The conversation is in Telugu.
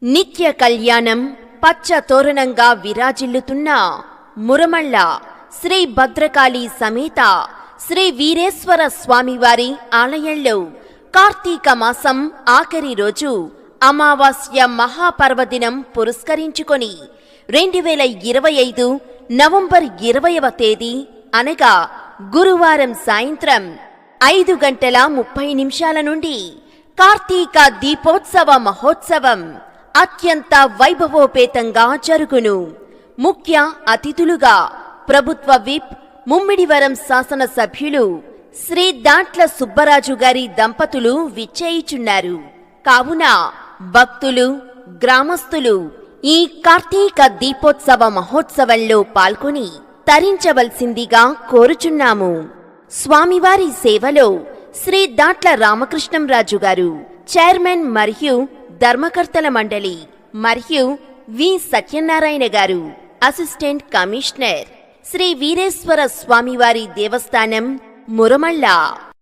నిత్య కళ్యాణం పచ్చ తోరణంగా విరాజిల్లుతున్న మురమళ్ళ శ్రీ భద్రకాళి సమేత శ్రీ వీరేశ్వర స్వామివారి ఆలయంలో కార్తీక మాసం ఆఖరి రోజు అమావాస్య మహాపర్వదినం పురస్కరించుకొని 2025 నవంబర్ 20వ తేదీ అనగా గురువారం సాయంత్రం 5:30 నుండి కార్తీక దీపోత్సవ మహోత్సవం అత్యంత వైభవోపేతంగా జరుగును. ముఖ్య అతిథులుగా ప్రభుత్వ విప్ ముమ్మిడివరం శాసనసభ్యులు శ్రీ దాంట్ల సుబ్బరాజు గారి దంపతులు విచ్చేయుచున్నారు. కావున భక్తులు, గ్రామస్తులు ఈ కార్తీక దీపోత్సవ మహోత్సవంలో పాల్గొని తరించవలసిందిగా కోరుచున్నాము. స్వామివారి సేవలో శ్రీ దాంట్ల రామకృష్ణంరాజు గారు, చైర్మన్ మరియు ధర్మకర్తల మండలి, మరియు వి సత్యనారాయణ గారు, అసిస్టెంట్ కమిషనర్, శ్రీ వీరేశ్వర స్వామివారి దేవస్థానం, మురమళ్ళ.